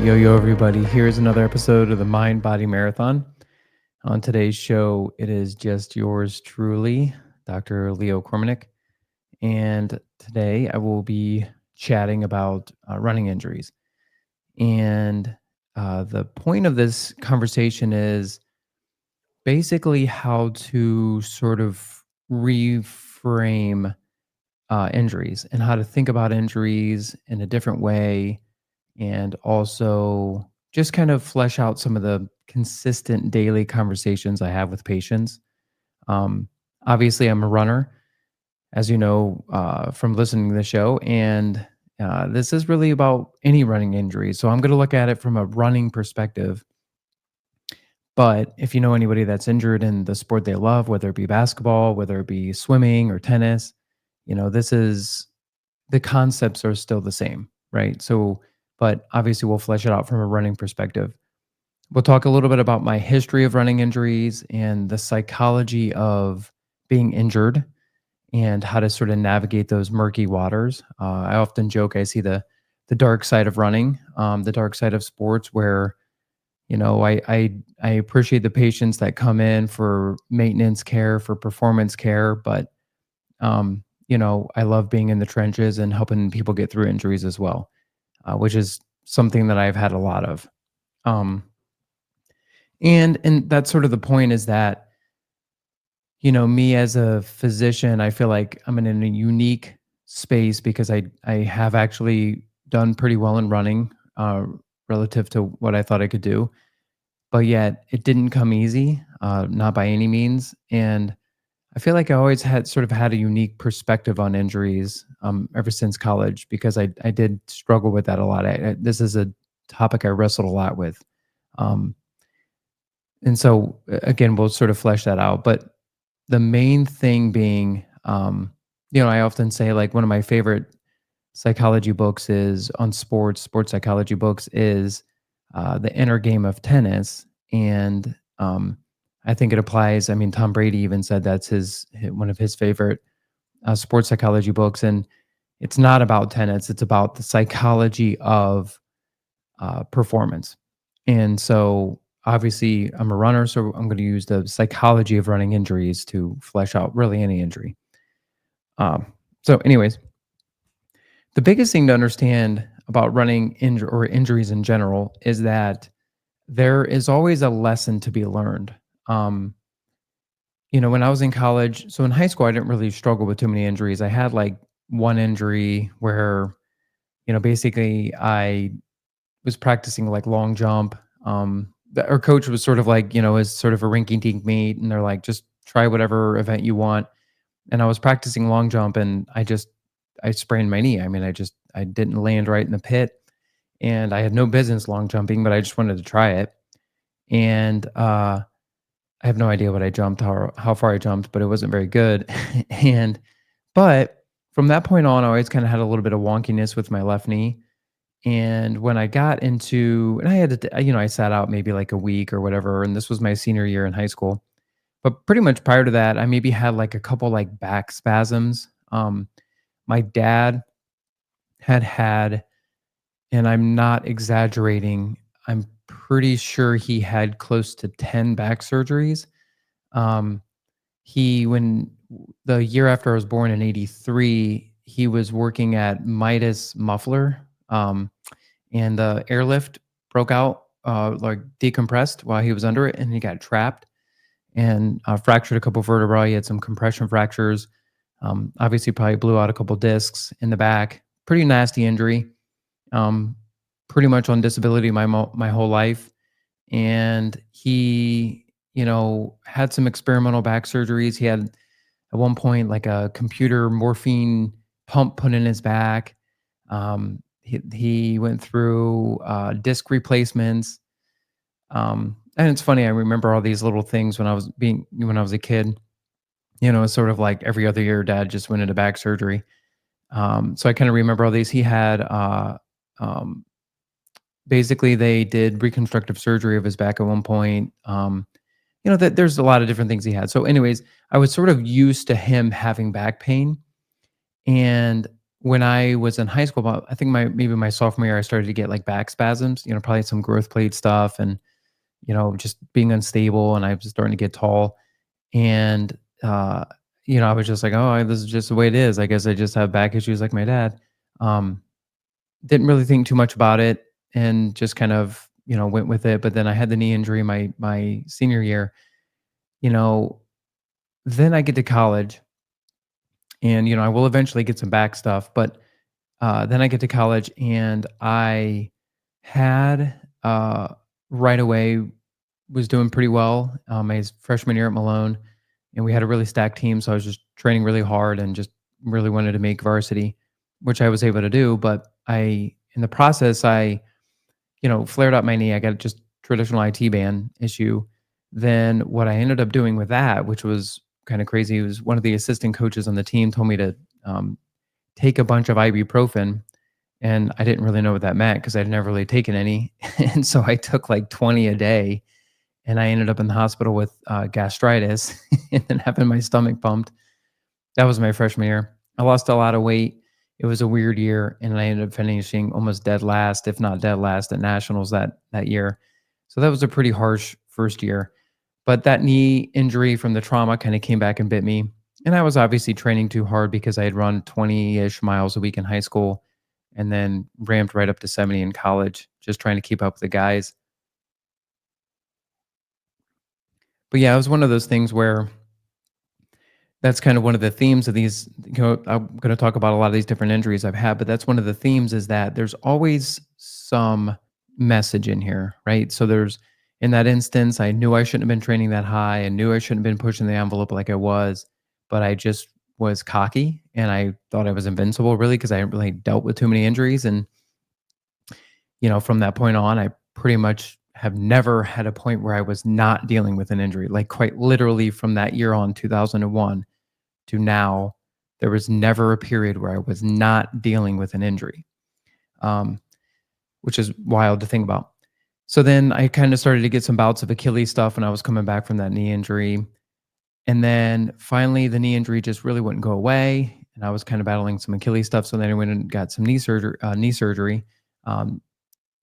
Yo, yo, everybody. Here's another episode of the Mind Body Marathon. On today's show, it is just yours truly, Dr. Leo Kormanik. And today I will be chatting about running injuries. And the point of this conversation is basically how to sort of reframe injuries and how to think about injuries in a different way, and also just kind of flesh out some of the consistent daily conversations I have with patients. Um, Obviously, I'm a runner, as you know from listening to the show, and this is really about any running injury. So I'm going to look at it from a running perspective. But if you know anybody that's injured in the sport they love, whether it be basketball, whether it be swimming or tennis, this is the concepts are still the same, right? So, but obviously we'll flesh it out from a running perspective. We'll talk a little bit about my history of running injuries and the psychology of being injured and how to sort of navigate those murky waters. I often joke I see the dark side of running, the dark side of sports, where I appreciate the patients that come in for maintenance care, for performance care, but I love being in the trenches and helping people get through injuries as well, which is something that I've had a lot of. Um, and that's sort of the point, is that, me as a physician, I feel like I'm in a unique space because I have actually done pretty well in running relative to what I thought I could do, but yet it didn't come easy, not by any means. And I feel like I always had a unique perspective on injuries ever since college, because I did struggle with that a lot. This is a topic I wrestled a lot with. Um, and so again, we'll sort of flesh that out. But the main thing being, I often say, like, one of my favorite psychology books is on sports psychology books is The Inner Game of Tennis. And I think it applies. I mean, Tom Brady even said that's one of his favorite sports psychology books. And it's not about tennis, it's about the psychology of performance. And so obviously I'm a runner, so I'm going to use the psychology of running injuries to flesh out really any injury. So anyways, the biggest thing to understand about or injuries in general is that there is always a lesson to be learned. Um, when I was in college, so in high school, I didn't really struggle with too many injuries. I had like one injury where, basically I was practicing like long jump. Our coach was sort of like, is sort of a rinky dink meet. And they're like, just try whatever event you want. And I was practicing long jump, and I sprained my knee. I mean, I didn't land right in the pit, and I had no business long jumping, but I just wanted to try it. And I have no idea what I jumped, how far I jumped, but it wasn't very good. and but from that point on, I always kind of had a little bit of wonkiness with my left knee. And when I got into, and I had to, I sat out maybe like a week or whatever, and this was my senior year in high school. But pretty much prior to that, I maybe had like a couple like back spasms. My dad had, and I'm not exaggerating, I'm pretty sure he had close to 10 back surgeries. Um, when the year after I was born in 83, he was working at Midas Muffler, and the airlift broke out, like decompressed while he was under it, and he got trapped and fractured a couple vertebrae. He had some compression fractures. Obviously, probably blew out a couple discs in the back. Pretty nasty injury. Um, Pretty much on disability my whole life. And he, had some experimental back surgeries. He had at one point like a computer morphine pump put in his back. He went through disc replacements. And it's funny, I remember all these little things when I was a kid. It's sort of like every other year, dad just went into back surgery. So I kind of remember all these. He had um, basically they did reconstructive surgery of his back at one point. That there's a lot of different things he had. So, anyways, I was sort of used to him having back pain. And when I was in high school, about I think maybe my sophomore year, I started to get like back spasms. Probably some growth plate stuff, and just being unstable, and I was starting to get tall, and I was just like, oh, this is just the way it is. I guess I just have back issues like my dad. Um, didn't really think too much about it, and just kind of went with it. But then I had the knee injury my senior year. You know, then I get to college, and I will eventually get some back stuff, but then I get to college, and I had right away was doing pretty well. My freshman year at Malone, and we had a really stacked team, so I was just training really hard and just really wanted to make varsity, which I was able to do. But in the process, I flared up my knee. I got just traditional IT band issue. Then what I ended up doing with that, which was kind of crazy, was one of the assistant coaches on the team told me to um, take a bunch of ibuprofen, and I didn't really know what that meant because I'd never really taken any. And so I took like 20 a day, and I ended up in the hospital with gastritis and then having my stomach pumped. That was my freshman year. I lost a lot of weight. It was a weird year, and I ended up finishing almost dead last, if not dead last, at nationals that year. So that was a pretty harsh first year. But that knee injury from the trauma kind of came back and bit me. And I was obviously training too hard because I had run 20-ish miles a week in high school, and then ramped right up to 70 in college, just trying to keep up with the guys. But yeah, it was one of those things where that's kind of one of the themes of these. I'm going to talk about a lot of these different injuries I've had, but that's one of the themes, is that there's always some message in here, right? So in that instance, I knew I shouldn't have been training that high. I knew I shouldn't have been pushing the envelope like I was, but I just was cocky, and I thought I was invincible, really, because I hadn't really dealt with too many injuries. And from that point on, I pretty much have never had a point where I was not dealing with an injury. Like, quite literally, from that year on, 2001 to now, there was never a period where I was not dealing with an injury, um, which is wild to think about. So then I kind of started to get some bouts of Achilles stuff when I was coming back from that knee injury. And then finally, the knee injury just really wouldn't go away. And I was kind of battling some Achilles stuff. So then I went and got some knee surgery. Um,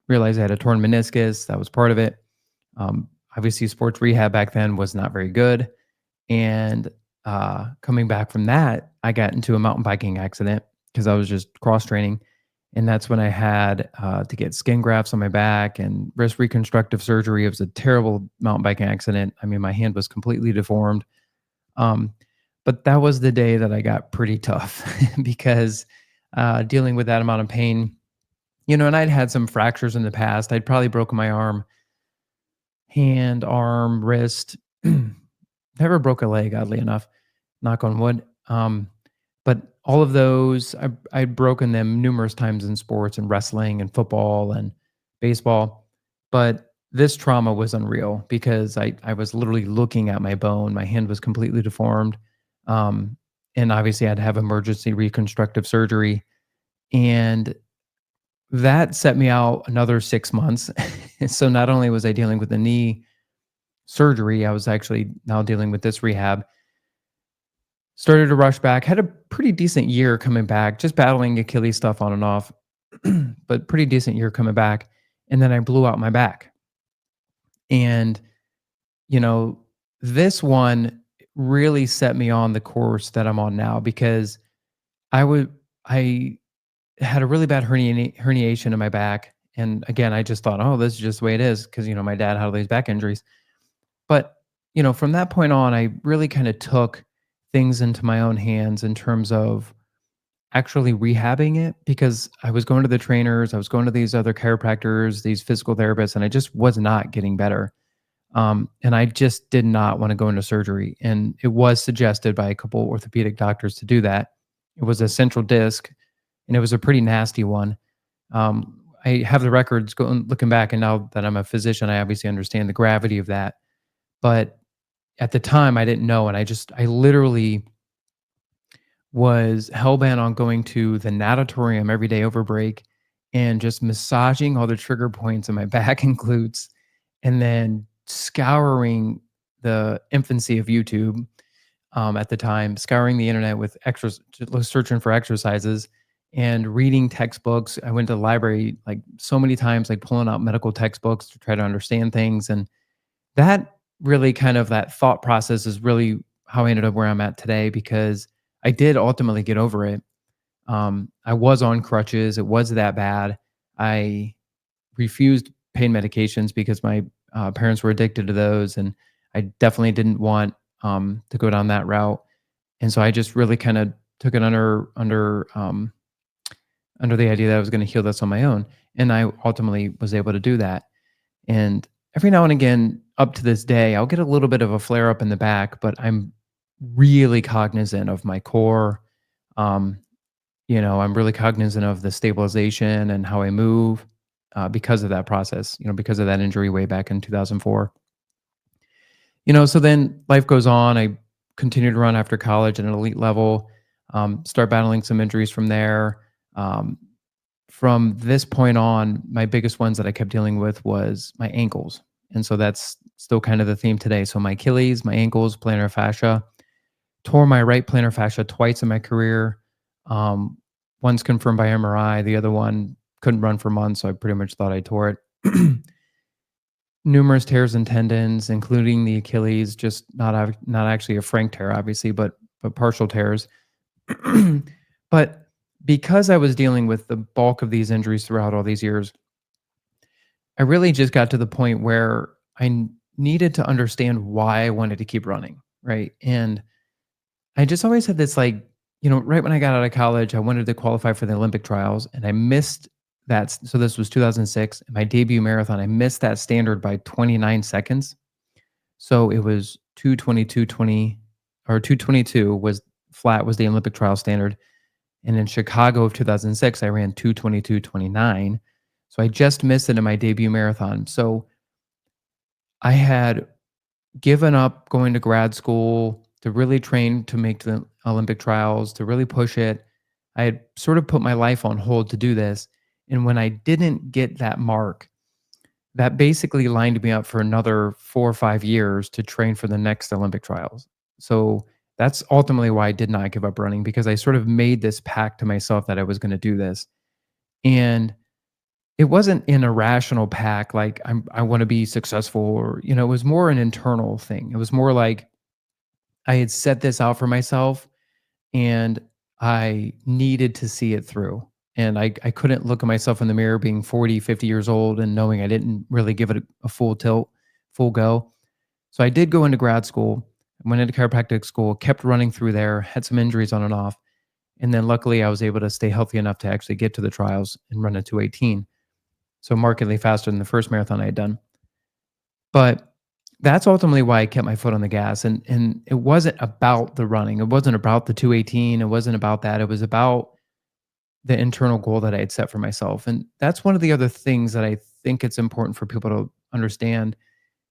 Realized I had a torn meniscus. That was part of it. Obviously, sports rehab back then was not very good. And coming back from that, I got into a mountain biking accident because I was just cross training. And that's when I had to get skin grafts on my back and wrist reconstructive surgery. It was a terrible mountain biking accident. I mean, my hand was completely deformed. Um, but that was the day that I got pretty tough because dealing with that amount of pain, and I'd had some fractures in the past. I'd probably broken my arm, hand, arm, wrist. Never broke a leg, oddly enough, knock on wood. But all of those, I'd broken them numerous times in sports and wrestling and football and baseball. But this trauma was unreal because I was literally looking at my bone. My hand was completely deformed. Um, and obviously, I had to have emergency reconstructive surgery. And that set me out another 6 months. So not only was I dealing with the knee surgery, I was actually now dealing with this rehab. Started to rush back, had a pretty decent year coming back, just battling Achilles stuff on and off, but pretty decent year coming back. And then I blew out my back. And, you know, this one really set me on the course that I'm on now because I had a really bad herniation in my back. And again, I just thought, oh, this is just the way it is because, my dad had all these back injuries. But, from that point on, I really kind of took things into my own hands in terms of actually rehabbing it because I was going to the trainers, I was going to these other chiropractors, these physical therapists, and I just was not getting better. And I just did not want to go into surgery. And it was suggested by a couple orthopedic doctors to do that. It was a central disc, and it was a pretty nasty one. I have the records going looking back, and now that I'm a physician, I obviously understand the gravity of that. But at the time, I didn't know, and I literally was hell-bent on going to the natatorium every day over break and just massaging all the trigger points in my back and glutes, and then scouring the infancy of YouTube, at the time, scouring the internet with searching for exercises, and reading textbooks. I went to the library like so many times, like pulling out medical textbooks to try to understand things. And that really kind of that thought process is really how I ended up where I'm at today because I did ultimately get over it. I was on crutches. It was that bad. I refused pain medications because my parents were addicted to those, and I definitely didn't want to go down that route. And so I just really kind of took it under the idea that I was going to heal this on my own, and I ultimately was able to do that. And every now and again, up to this day, I'll get a little bit of a flare up in the back, but I'm really cognizant of my core. Um, I'm really cognizant of the stabilization and how I move because of that process, because of that injury way back in 2004. So then life goes on. I continue to run after college at an elite level, start battling some injuries from there. Um, from this point on, my biggest ones that I kept dealing with was my ankles. And so that's still kind of the theme today. So my Achilles, my ankles, plantar fascia, tore my right plantar fascia twice in my career. Um, One's confirmed by MRI. The other one couldn't run for months, so I pretty much thought I tore it. Numerous tears and tendons, including the Achilles, just not actually a frank tear, obviously, but partial tears. But because I was dealing with the bulk of these injuries throughout all these years, I really just got to the point where needed to understand why I wanted to keep running, right? And I just always had this like, right when I got out of college, I wanted to qualify for the Olympic trials and I missed that. So this was 2006, my debut marathon. I missed that standard by 29 seconds. So it was 2:22:20 or 2:22 was the Olympic trial standard. And in Chicago of 2006, I ran 2:22:29. So I just missed it in my debut marathon. So I had given up going to grad school to really train to make the Olympic trials, to really push it. I had sort of put my life on hold to do this. And when I didn't get that mark, that basically lined me up for another 4 or 5 years to train for the next Olympic trials. So that's ultimately why I did not give up running because I sort of made this pact to myself that I was going to do this. And it wasn't an irrational pact like I want to be successful or it was more an internal thing. It was more like I had set this out for myself and I needed to see it through. And I couldn't look at myself in the mirror being 40, 50 years old and knowing I didn't really give it a full tilt, full go. So I did go into grad school, went into chiropractic school, kept running through there, had some injuries on and off. And then luckily I was able to stay healthy enough to actually get to the trials and run a 2:18. So markedly faster than the first marathon I had done. But that's ultimately why I kept my foot on the gas, and it wasn't about the running. It wasn't about the 2:18. It wasn't about that. It was about the internal goal that I had set for myself. And that's one of the other things that I think it's important for people to understand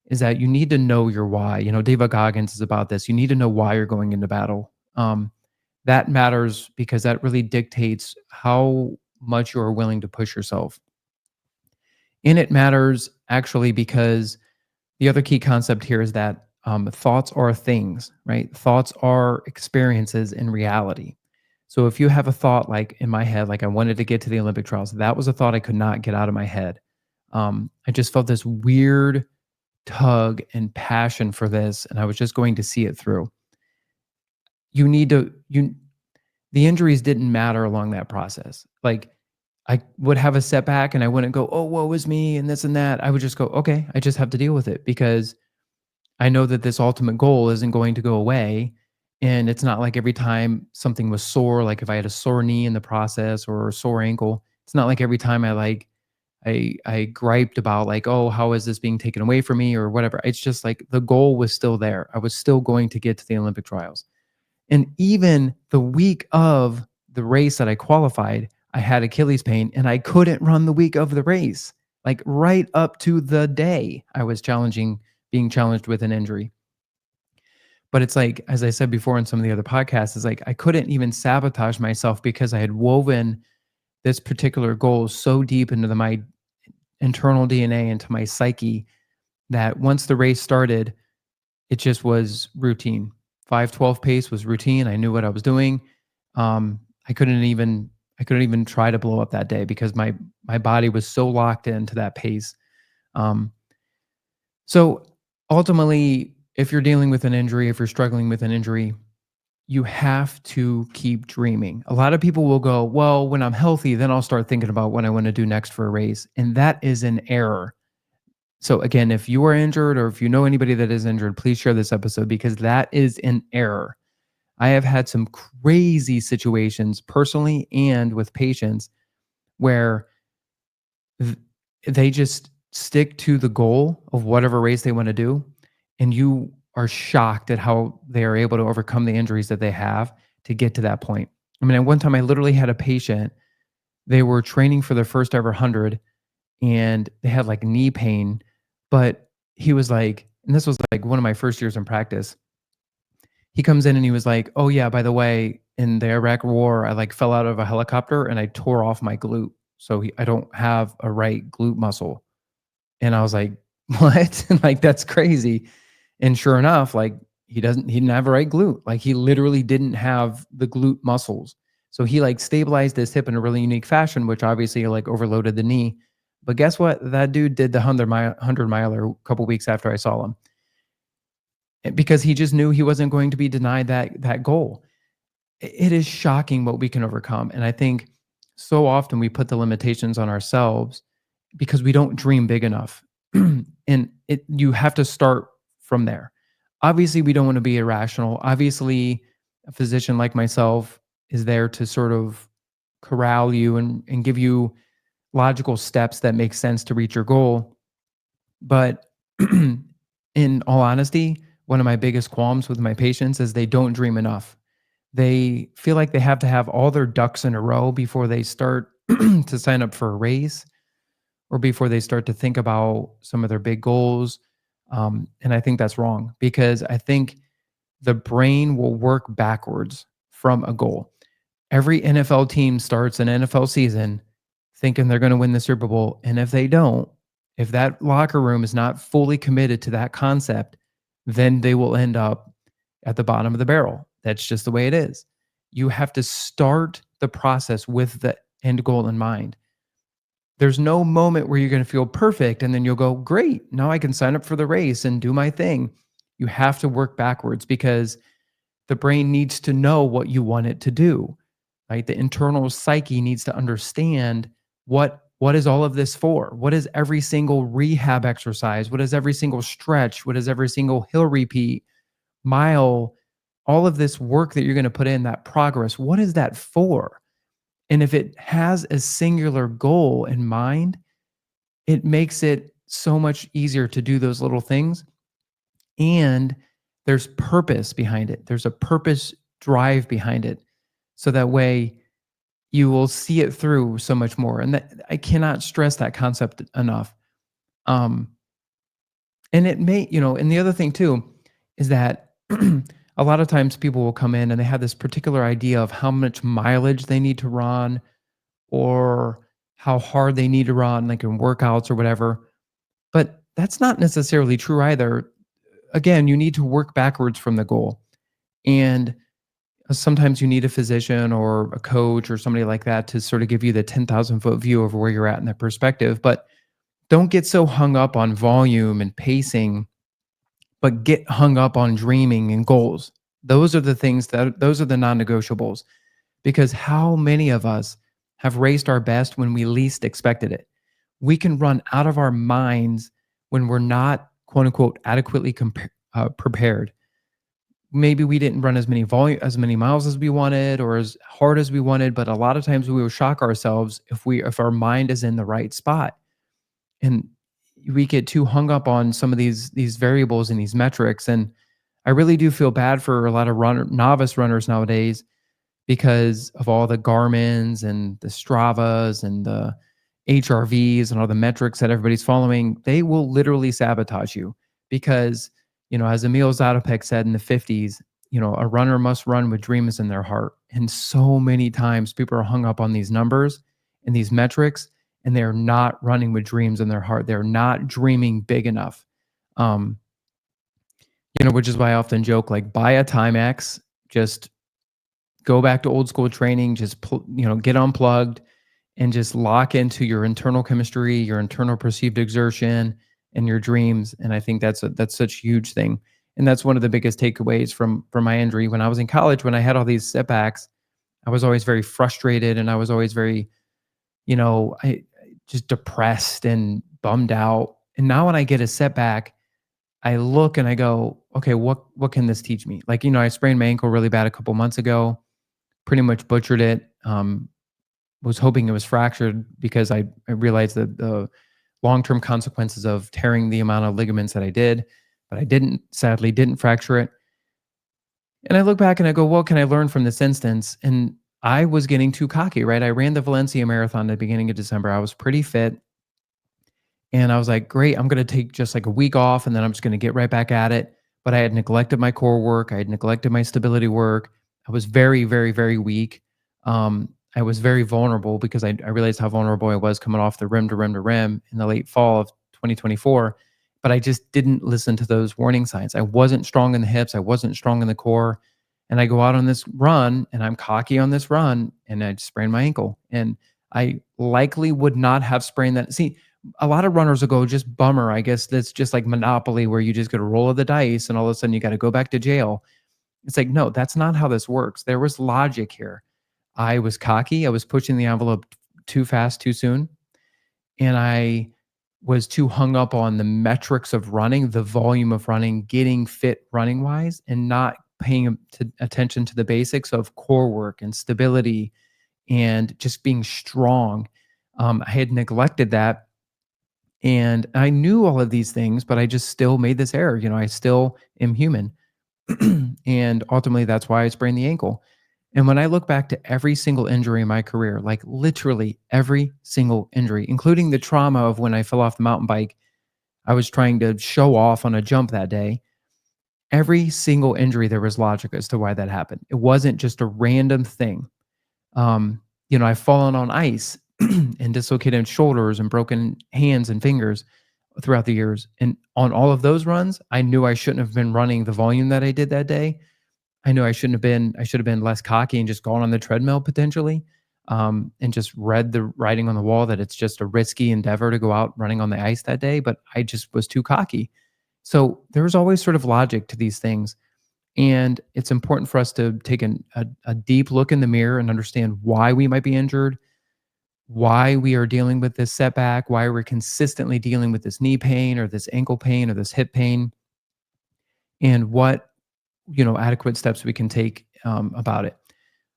is that you need to know your why. David Goggins is about this. You need to know why you're going into battle. That matters because that really dictates how much you are willing to push yourself. And it matters actually because the other key concept here is that thoughts are things, right? Thoughts are experiences in reality. So if you have a thought like in my head, like I wanted to get to the Olympic trials, that was a thought I could not get out of my head. I just felt this weird tug and passion for this, and I was just going to see it through. You need to you The injuries didn't matter along that process. Like I would have a setback and I wouldn't go, oh, woe is me and this and that. I would just go, okay, I just have to deal with it because I know that this ultimate goal isn't going to go away. And it's not like every time something was sore, like if I had a sore knee in the process or a sore ankle, it's not like every time I griped about like, oh, how is this being taken away from me or whatever. It's just like the goal was still there. I was still going to get to the Olympic trials. And even the week of the race that I qualified, I had Achilles pain and I couldn't run the week of the race. Like right up to the day I was being challenged with an injury. But it's like, as I said before in some of the other podcasts, it's like I couldn't even sabotage myself because I had woven this particular goal so deep into my internal DNA, into my psyche, that once the race started, it just was routine. 5:12 pace was routine. I knew what I was doing. Um, I couldn't even I couldn't even try to blow up that day because my body was so locked into that pace. Um, so ultimately, if you're dealing with an injury, if you're struggling with an injury, you have to keep dreaming. A lot of people will go, "Well, when I'm healthy, then I'll start thinking about what I want to do next for a race." And that is an error. So again, if you are injured or if you know anybody that is injured, please share this episode because that is an error. I have had some crazy situations personally and with patients where th- they just stick to the goal of whatever race they want to do. And you are shocked at how they are able to overcome the injuries that they have to get to that point. I mean, at one time I literally had a patient, they were training for their first ever 100 and they had like knee pain, but he was like, and this was like one of my first years in practice. He comes in and he was like, "Oh yeah, by the way, in the Iraq war, I like fell out of a helicopter and I tore off my glute. So I don't have a right glute muscle." And I was like, "What?" Like, that's crazy. And sure enough, like he didn't have a right glute. Like he literally didn't have the glute muscles. So he like stabilized his hip in a really unique fashion, which obviously like overloaded the knee. But guess what? That dude did the 100 miler a couple weeks after I saw him because he just knew he wasn't going to be denied that goal. It is shocking what we can overcome. And I think so often we put the limitations on ourselves because we don't dream big enough. And you have to start from there. Obviously, we don't want to be irrational. Obviously, a physician like myself is there to sort of corral you and give you logical steps that make sense to reach your goal. But in all honesty, one of my biggest qualms with my patients is they don't dream enough. They feel like they have to have all their ducks in a row before they start to sign up for a race or before they start to think about some of their big goals. And I think that's wrong because I think the brain will work backwards from a goal. Every NFL team starts an NFL season thinking they're going to win the Super Bowl. And if they don't, if that locker room is not fully committed to that concept, then they will end up at the bottom of the barrel. That's just the way it is. You have to start the process with the end goal in mind. There's no moment where you're going to feel perfect and then you'll go, "Great, now I can sign up for the race and do my thing." You have to work backwards because the brain needs to know what you want it to do, right? The internal psyche needs to understand what is all of this for? What is every single rehab exercise? What is every single stretch? What is every single hill repeat, mile, all of this work that you're going to put in, that progress? What is that for? And if it has a singular goal in mind, it makes it so much easier to do those little things. And there's purpose behind it. There's a purpose drive behind it. So that way you will see it through so much more. And that I cannot stress that concept enough. Um, and it may, and the other thing too is that a lot of times people will come in and they have this particular idea of how much mileage they need to run or how hard they need to run, like in workouts or whatever. But that's not necessarily true either. Again, you need to work backwards from the goal. And sometimes you need a physician or a coach or somebody like that to sort of give you the 10,000-foot view of where you're at in that perspective. But don't get so hung up on volume and pacing, but get hung up on dreaming and goals. Those are the non negotiables because how many of us have raced our best when we least expected it? We can run out of our minds when we're not, quote unquote, adequately prepared. Maybe we didn't run as many miles as we wanted or as hard as we wanted, but a lot of times we will shock ourselves if our mind is in the right spot. And we get too hung up on some of these variables and these metrics. And I really do feel bad for a lot of novice runners nowadays because of all the Garmins and the Stravas and the HRVs and all the metrics that everybody's following. They will literally sabotage you because, as Emil Zatopek said in the 50s, a runner must run with dreams in their heart. And so many times people are hung up on these numbers and these metrics, and they're not running with dreams in their heart. They're not dreaming big enough. Um, which is why I often joke, like, buy a Timex, just go back to old school training, just get unplugged and just lock into your internal chemistry, your internal perceived exertion, and your dreams. And I think that's such a huge thing. And that's one of the biggest takeaways from my injury. When I was in college, when I had all these setbacks, I was always very frustrated and I was always very, just depressed and bummed out. And now when I get a setback, I look and I go, okay, what can this teach me? Like, I sprained my ankle really bad a couple months ago, pretty much butchered it. Was hoping it was fractured because I realized that the long-term consequences of tearing the amount of ligaments that I did, but I didn't, sadly didn't fracture it. And I look back and I go, what can I learn from this instance? And I was getting too cocky, right? I ran the Valencia Marathon at the beginning of December. I was pretty fit. And I was like, great, I'm going to take just like a week off and then I'm just going to get right back at it. But I had neglected my core work. I had neglected my stability work. I was very, very, very weak. I was very vulnerable because I realized how vulnerable I was coming off the rim to rim to rim in the late fall of 2024. But I just didn't listen to those warning signs. I wasn't strong in the hips. I wasn't strong in the core. And I go out on this run and I'm cocky on this run and I sprained my ankle. And I likely would not have sprained that. See, a lot of runners will go, just bummer. I guess that's just like Monopoly, where you just get a roll of the dice and all of a sudden you got to go back to jail. It's like, no, that's not how this works. There was logic here. I was cocky. I was pushing the envelope too fast, too soon. And I was too hung up on the metrics of running, the volume of running, getting fit running wise, and not paying attention to the basics of core work and stability and just being strong. I had neglected that and I knew all of these things, but I just still made this error. I still am human. And ultimately, that's why I sprained the ankle. And when I look back to every single injury in my career, like literally every single injury, including the trauma of when I fell off the mountain bike, I was trying to show off on a jump that day. Every single injury, there was logic as to why that happened. It wasn't just a random thing. I've fallen on ice and dislocated shoulders and broken hands and fingers throughout the years. And on all of those runs, I knew I shouldn't have been running the volume that I did that day. I knew I should have been less cocky and just gone on the treadmill potentially. And just read the writing on the wall that it's just a risky endeavor to go out running on the ice that day. But I just was too cocky. So there's always sort of logic to these things. And it's important for us to take a deep look in the mirror and understand why we might be injured, why we are dealing with this setback, why we're consistently dealing with this knee pain or this ankle pain or this hip pain, and what adequate steps we can take about it.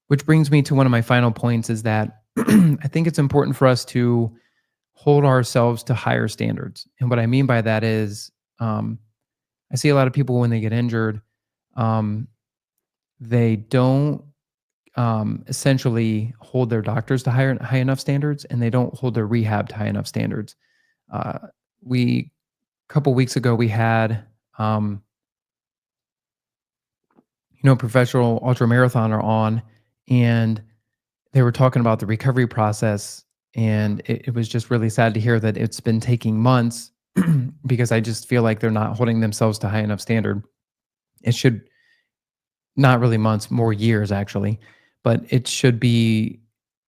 Which brings me to one of my final points is that I think it's important for us to hold ourselves to higher standards. And what I mean by that is, I see a lot of people when they get injured, um, they don't essentially hold their doctors to high enough standards, and they don't hold their rehab to high enough standards. Uh, we couple weeks ago we had professional ultra marathoner on, and they were talking about the recovery process, and it was just really sad to hear that it's been taking months because I just feel like they're not holding themselves to high enough standard. It should not really months, more years actually, but it should be,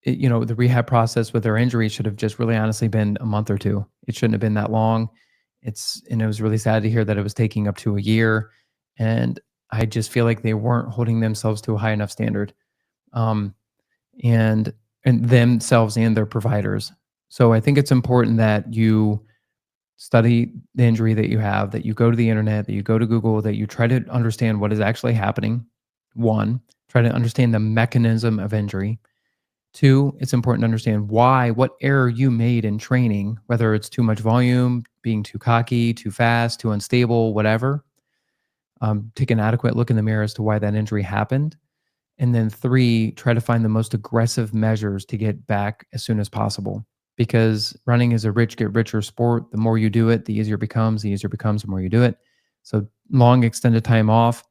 the rehab process with their injury should have just really honestly been a month or two. It shouldn't have been that long. And it was really sad to hear that it was taking up to a year. And I just feel like they weren't holding themselves to a high enough standard. Um, and themselves and their providers. So I think it's important that you study the injury that you have, that you go to the internet, that you go to Google, that you try to understand what is actually happening. One, try to understand the mechanism of injury. Two, it's important to understand what error you made in training, whether it's too much volume, being too cocky, too fast, too unstable, whatever. Take an adequate look in the mirror as to why that injury happened. And then three, try to find the most aggressive measures to get back as soon as possible. Because running is a rich get richer sport. The more you do it, the easier it becomes. The easier it becomes, the more you do it. So long extended time off,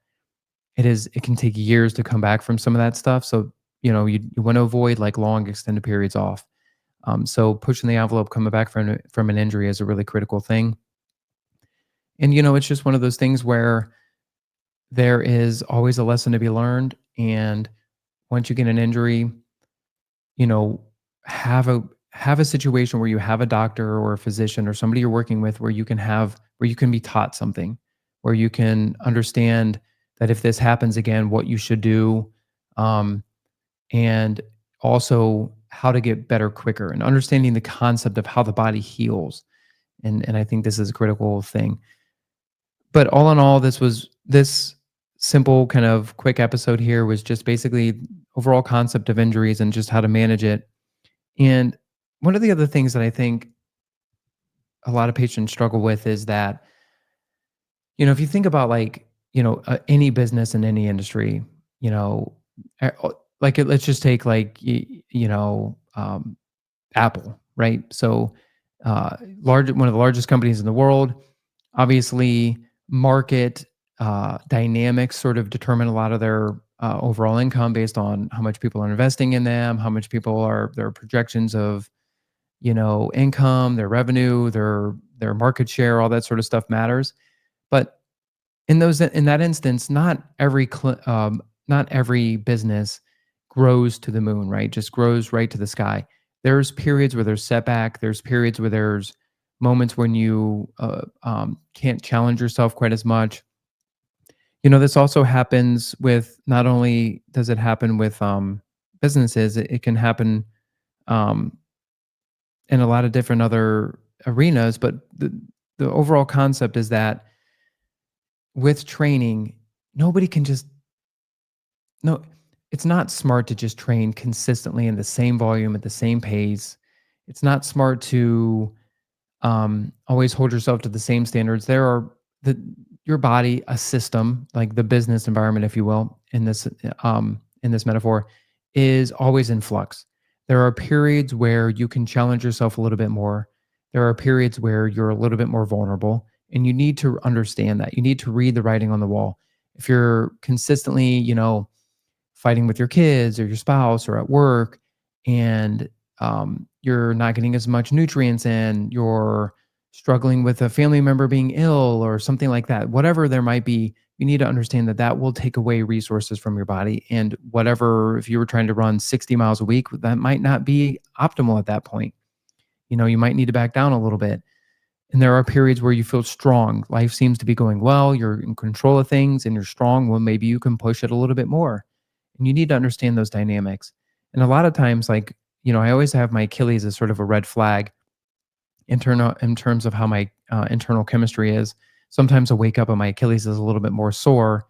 it can take years to come back from some of that stuff. So, you want to avoid like long extended periods off. So pushing the envelope, coming back from an injury is a really critical thing. And it's just one of those things where there is always a lesson to be learned. And once you get an injury, you know, have a have a situation where you have a doctor or a physician or somebody you're working with where you can be taught something, where you can understand that if this happens again, what you should do, um, and also how to get better quicker and understanding the concept of how the body heals. And I think this is a critical thing. But all in all, this simple kind of quick episode here was just basically overall concept of injuries and just how to manage it. And one of the other things that I think a lot of patients struggle with is that, if you think about like, any business in any industry, you know, let's just take like, Apple, right? So, one of the largest companies in the world, obviously, market dynamics sort of determine a lot of their overall income based on how much people are investing in them, how much people are their projections of income, their revenue, their market share, all that sort of stuff matters. But in that instance, not every business grows to the moon, right? Just grows right to the sky. There's periods where there's setback. There's periods where there's moments when you can't challenge yourself quite as much. This also happens with not only does it happen with businesses, it can happen um, in a lot of different other arenas. But the overall concept is that with training, nobody can just no, it's not smart to just train consistently in the same volume at the same pace. It's not smart to always hold yourself to the same standards. There are the your body, a system, like the business environment, if you will, in this metaphor, is always in flux. There are periods where you can challenge yourself a little bit more. There are periods where you're a little bit more vulnerable, and you need to understand that. You need to read the writing on the wall. If you're consistently, fighting with your kids or your spouse or at work, and you're not getting as much nutrients in, you're struggling with a family member being ill or something like that, whatever there might be, you need to understand that that will take away resources from your body. And whatever, if you were trying to run 60 miles a week, that might not be optimal at that point. You might need to back down a little bit. And there are periods where you feel strong. Life seems to be going well. You're in control of things and you're strong. Well, maybe you can push it a little bit more. And you need to understand those dynamics. And a lot of times, like, I always have my Achilles as sort of a red flag in terms of how my internal chemistry is. Sometimes I wake up and my Achilles is a little bit more sore,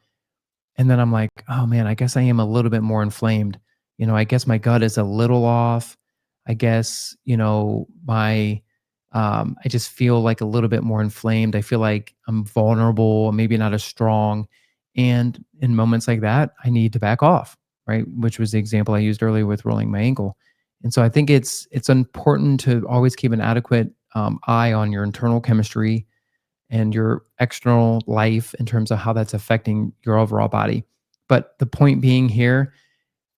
and then I'm like, "Oh, man, I guess I am a little bit more inflamed." I guess my gut is a little off. I guess, I just feel like a little bit more inflamed. I feel like I'm vulnerable, maybe not as strong. And in moments like that, I need to back off, right? Which was the example I used earlier with rolling my ankle. And so I think it's important to always keep an adequate eye on your internal chemistry and your external life in terms of how that's affecting your overall body. But the point being here,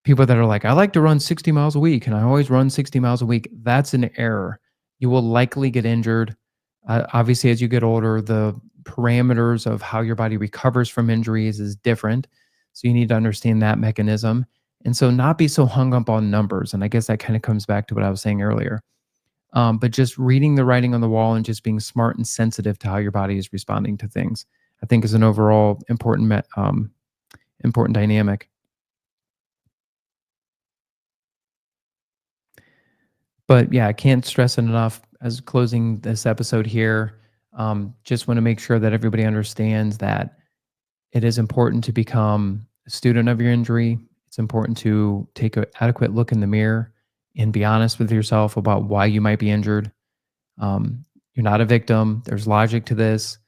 people that are like, I like to run 60 miles a week and I always run 60 miles a week, that's an error. You will likely get injured. Obviously, as you get older, the parameters of how your body recovers from injuries is different. So you need to understand that mechanism. And so not be so hung up on numbers. And I guess that kind of comes back to what I was saying earlier. But just reading the writing on the wall and just being smart and sensitive to how your body is responding to things, I think is an overall important dynamic. But yeah, I can't stress it enough as closing this episode here. Just want to make sure that everybody understands that it is important to become a student of your injury. It's important to take an adequate look in the mirror and be honest with yourself about why you might be injured. You're not a victim. There's logic to this.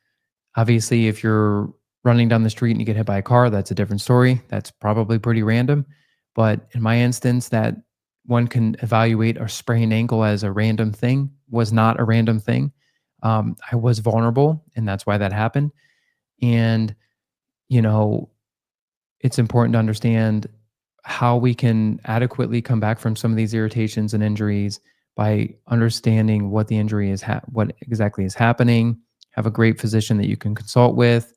Obviously, if you're running down the street and you get hit by a car, that's a different story. That's probably pretty random. But in my instance, that one can evaluate a sprained ankle as a random thing was not a random thing. I was vulnerable, and that's why that happened. And, you know, it's important to understand how we can adequately come back from some of these irritations and injuries by understanding what the injury is, what exactly is happening. Have a great physician that you can consult with,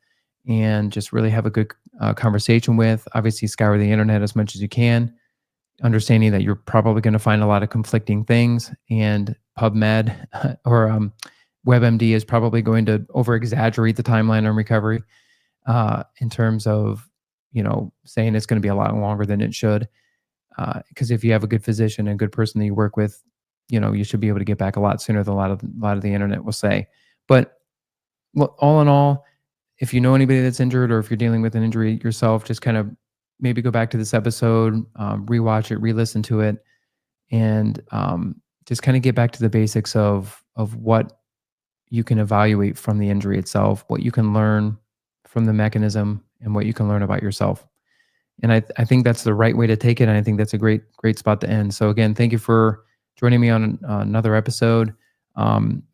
and just really have a good conversation with. Obviously, scour the internet as much as you can. understanding that you're probably going to find a lot of conflicting things, and PubMed or WebMD is probably going to over exaggerate the timeline on recovery in terms of saying it's going to be a lot longer than it should. Because if you have a good physician and a good person that you work with, you should be able to get back a lot sooner than a lot of the internet will say. But well, all in all, if you know anybody that's injured or if you're dealing with an injury yourself, just kind of maybe go back to this episode, rewatch it, re-listen to it, and just kind of get back to the basics of what you can evaluate from the injury itself, what you can learn from the mechanism, and what you can learn about yourself. And I think that's the right way to take it. And I think that's a great spot to end. So again, thank you for joining me on another episode. We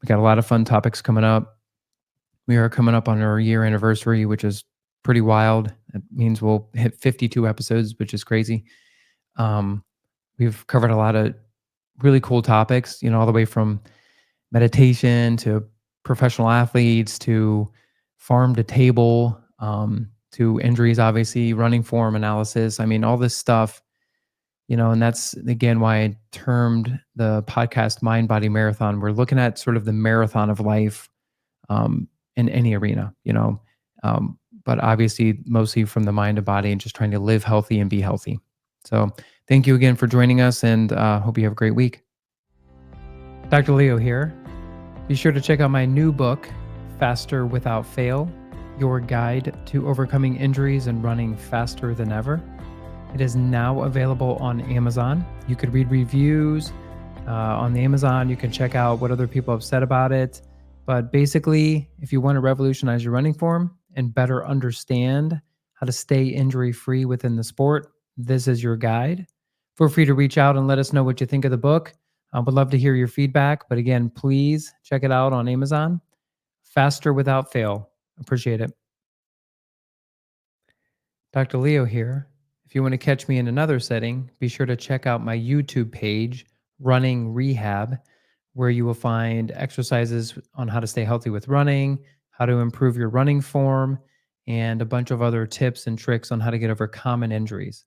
got a lot of fun topics coming up. We are coming up on our year anniversary, which is pretty wild. It means we'll hit 52 episodes, which is crazy. Um, we've covered a lot of really cool topics, all the way from meditation to professional athletes to farm to table, to injuries, obviously, running form analysis. I mean, all this stuff, and that's again why I termed the podcast Mind Body Marathon. We're looking at sort of the marathon of life, in any arena, um, but obviously mostly from the mind and body and just trying to live healthy and be healthy. So thank you again for joining us, and hope you have a great week. Dr. Leo here. Be sure to check out my new book, Faster Without Fail, Your Guide to Overcoming Injuries and Running Faster Than Ever. It is now available on Amazon. You could read reviews on the Amazon. You can check out what other people have said about it. But basically, if you want to revolutionize your running form and better understand how to stay injury-free within the sport, this is your guide. Feel free to reach out and let us know what you think of the book. I would love to hear your feedback. But again, please check it out on Amazon. Faster Without Fail. Appreciate it. Dr. Leo here. If you want to catch me in another setting, be sure to check out my YouTube page, Running Rehab, where you will find exercises on how to stay healthy with running, how to improve your running form, and a bunch of other tips and tricks on how to get over common injuries.